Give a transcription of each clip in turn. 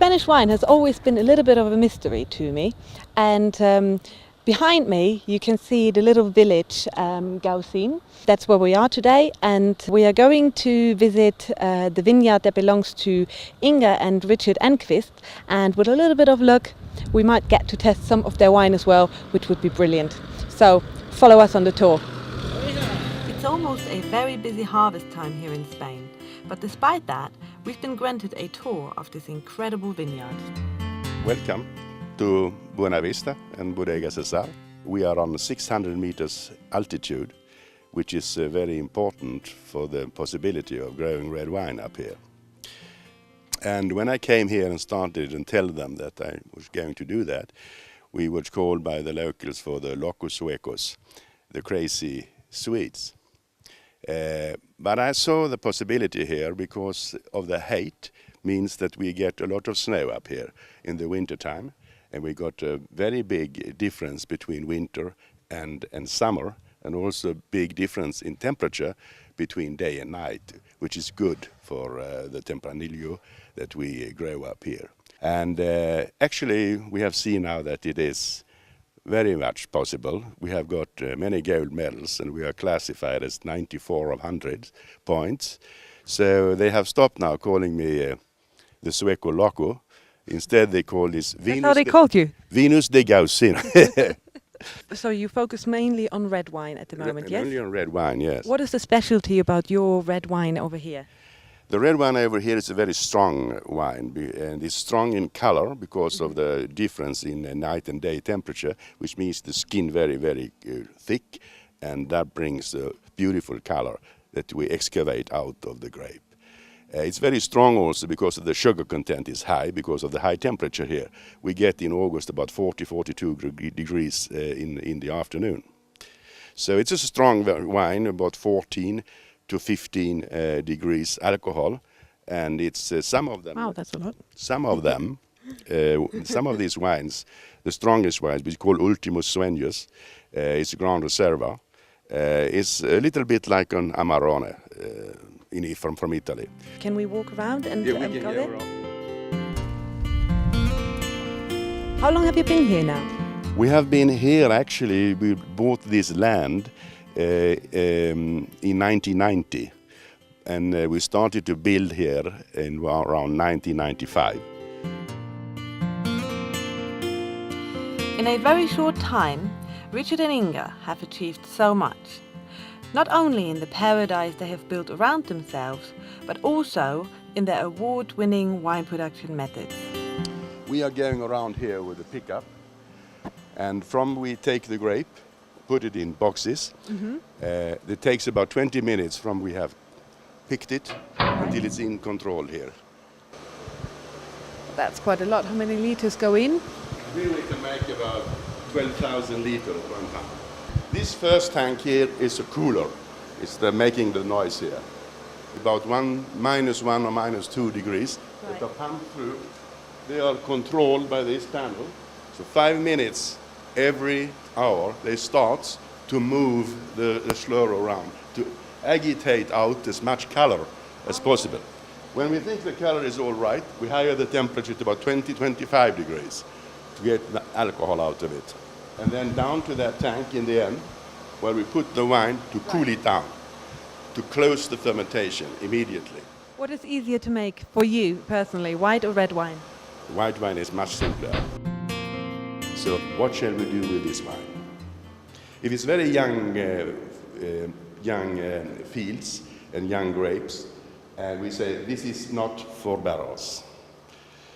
Spanish wine has always been a little bit of a mystery to me, and behind me you can see the little village Gaucin. That's where we are today, and we are going to visit the vineyard that belongs to Inga and Richard Enquist, and with a little bit of luck we might get to test some of their wine as well, which would be brilliant. So follow us on the tour. It's almost a very busy harvest time here in Spain, but despite that, we've been granted a tour of this incredible vineyard. Welcome to Buena Vista and Bodega Cesar. We are on 600 meters altitude, which is very important for the possibility of growing red wine up here. And when I came here and started and tell them that I was going to do that, we were called by the locals for the locos suecos, the crazy Swedes. But I saw the possibility here because of the height means that we get a lot of snow up here in the winter time, and we got a very big difference between winter and summer, and also big difference in temperature between day and night, which is good for the Tempranillo that we grow up here. And actually we have seen now that it is very much possible. We have got many gold medals, and we are classified as 94 of 100 points. So they have stopped now calling me the Sueco Loco. Instead they call this Venus. That's how they called you? Venus de Gaucin. So you focus mainly on red wine at the moment, yes? Only on red wine, yes. What is the specialty about your red wine over here? The red wine over here is a very strong wine, and it's strong in color because of the difference in night and day temperature, which means the skin very, very thick, and that brings a beautiful color that we excavate out of the grape. It's very strong also because of the sugar content is high, because of the high temperature here. We get in August about 40-42 degrees in the afternoon. So it's a strong wine, about 14 to 15 degrees alcohol, and it's some of them. Wow, that's a lot. Some of them, some of these wines, the strongest wines, we call Ultimus Sueños, it's Grand Reserva, is a little bit like an Amarone from Italy. Can we walk around and Yeah, we can go go there? around. How long have you been here now? We have been here, actually, we bought this land in 1990, and we started to build here in around 1995. In a very short time, Richard and Inga have achieved so much. Not only in the paradise they have built around themselves, but also in their award-winning wine production methods. We are going around here with a pickup, and we take the grape, put it in boxes. It takes about 20 minutes from we have picked it until it's in control here. That's quite a lot. How many liters go in? Here we can make about 12,000 liters at one time. This first tank here is a cooler. It's making the noise here. About -1 or -2 degrees. Right. They are pumped through. They are controlled by this panel. So 5 minutes every hour they start to move the slur around, to agitate out as much color as possible. When we think the color is all right, we higher the temperature to about 20-25 degrees to get the alcohol out of it. And then down to that tank in the end, where we put the wine to cool it down, to close the fermentation immediately. What is easier to make for you personally, white or red wine? White wine is much simpler. So what shall we do with this wine? If it's very young fields and young grapes, and we say this is not for barrels.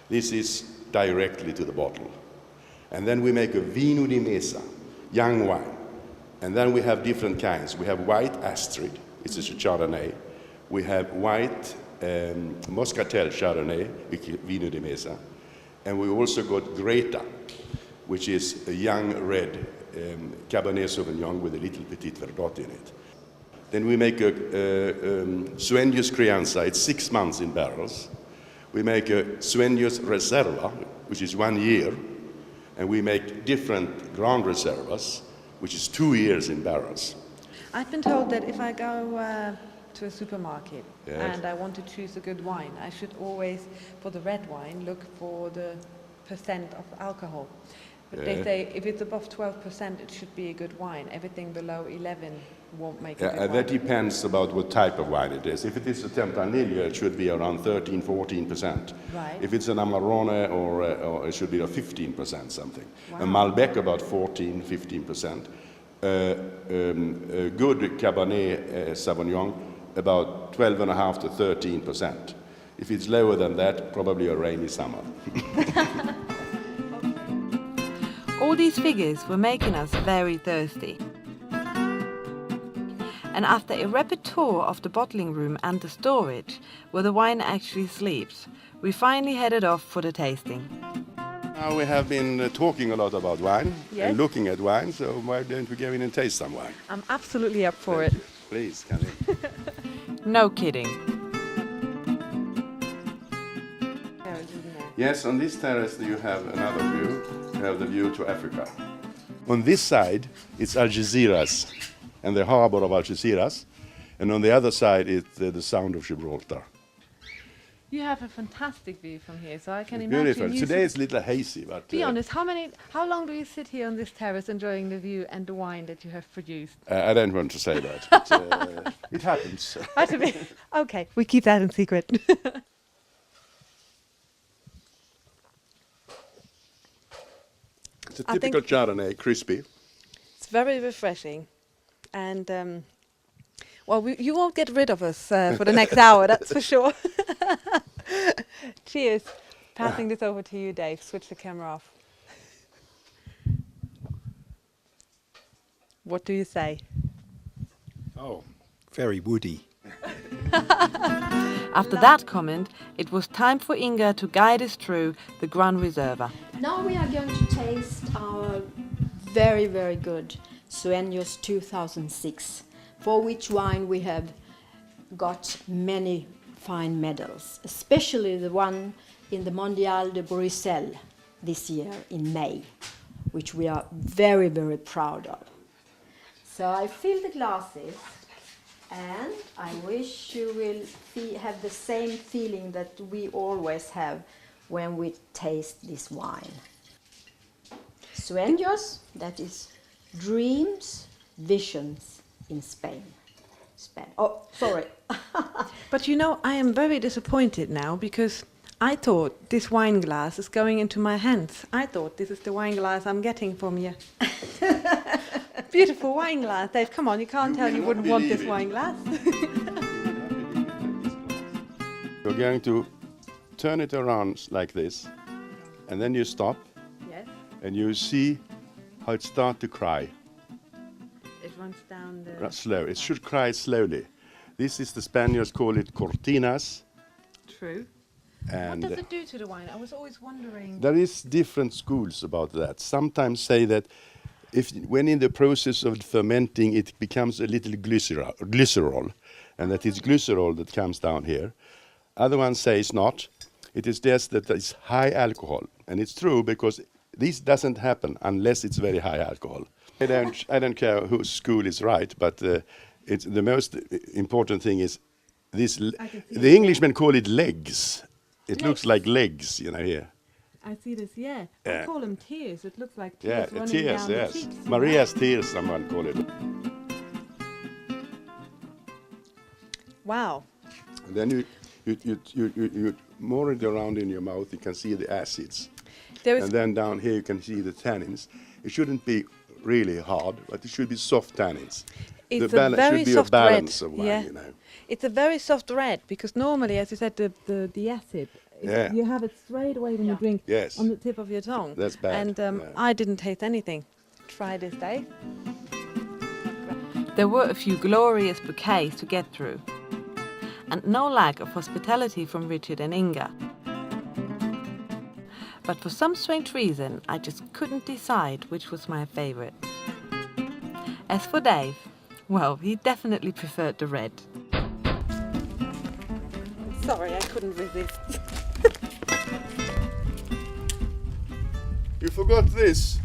This is directly to the bottle. And then we make a vino di mesa, young wine. And then we have different kinds. We have white Astrid, it's a Chardonnay. We have white Moscatel Chardonnay, vino di mesa. And we also got Greta, which is a young red Cabernet Sauvignon with a little Petit Verdot in it. Then we make a Sueños Crianza, it's 6 months in barrels. We make a Sueños Reserva, which is 1 year. And we make different Grand Reservas, which is 2 years in barrels. I've been told that if I go to a supermarket Yes. and I want to choose a good wine, I should always, for the red wine, look for the percent of alcohol. But they Yeah. say if it's above 12%, it should be a good wine. Everything below 11 won't make a Yeah, good wine. that depends about what type of wine it is. If it is a Tempranillo, it should be around 13-14%. Right. If it's an Amarone, or it should be a 15% something. Wow. A Malbec about 14-15%. A good Cabernet Sauvignon about 12.5 to 13%. If it's lower than that, probably a rainy summer. All these figures were making us very thirsty. And after a rapid tour of the bottling room and the storage, where the wine actually sleeps, we finally headed off for the tasting. Now we have been talking a lot about wine Yes. and looking at wine, so why don't we go in and taste some wine? I'm absolutely up for it. Please, Karina. No kidding. Yes, on this terrace you have another view. You have the view to Africa. On this side, it's Algeciras and the harbor of Algeciras, and on the other side, it's the Sound of Gibraltar. You have a fantastic view from here, so I can It's imagine beautiful. you Today it's a little hazy, but be honest, how long do you sit here on this terrace enjoying the view and the wine that you have produced? I don't want to say that. But, it happens. Okay, we keep that in secret. It's a I think- typical Chardonnay, crispy. It's very refreshing, and you won't get rid of us for the next hour, that's for sure. Cheers. Passing this over to you, Dave. Switch the camera off. What do you say? Oh, very woody. After that comment, it was time for Inga to guide us through the Grand Reserva. Now we are going to taste our very, very good Sueños 2006, for which wine we have got many fine medals, especially the one in the Mondial de Bruxelles this year in May, which we are very, very proud of. So I fill the glasses, and I wish you will have the same feeling that we always have when we taste this wine. Sueños, that is dreams, visions in Spain. Oh, sorry. But you know, I am very disappointed now because I thought this wine glass is going into my hands. I thought this is the wine glass I'm getting from you. Beautiful wine glass. Dave, come on, you can't tell you wouldn't want this wine glass. You're going to turn it around like this, and then you stop, Yes, and you see how it starts to cry. it runs down the... Slow. It should cry slowly. This is the Spaniards call it cortinas, True. and What does it do to the wine? I was always wondering. there is different schools about that. Sometimes say that when in the process of fermenting it becomes a little glycerol, and that it's glycerol that comes down here. Other ones say it's not. It is just that it's high alcohol, and it's true because this doesn't happen unless it's very high alcohol. I don't care whose school is right, but it's the most important thing is this. The Englishmen call it legs. It looks like legs, here. I see this, yeah. Yeah. I call them tears. It looks like Yeah, tears running tears, down yes. the cheeks. Maria's tears, someone call it. Wow. And then you more it around in your mouth, you can see the acids. And then down here you can see the tannins. It shouldn't be really hard, but it should be soft tannins. It's The a very should be soft a balance red. of wine, Yeah. It's a very soft red because normally, as you said, the acid, Yeah. you have it straight away when you drink Yes. on the tip of your tongue. That's bad, And yeah. I didn't taste anything. Try this, Dave. There were a few glorious bouquets to get through, and no lack of hospitality from Richard and Inga. But for some strange reason, I just couldn't decide which was my favorite. As for Dave, well, he definitely preferred the red. Sorry, I couldn't resist. You forgot this.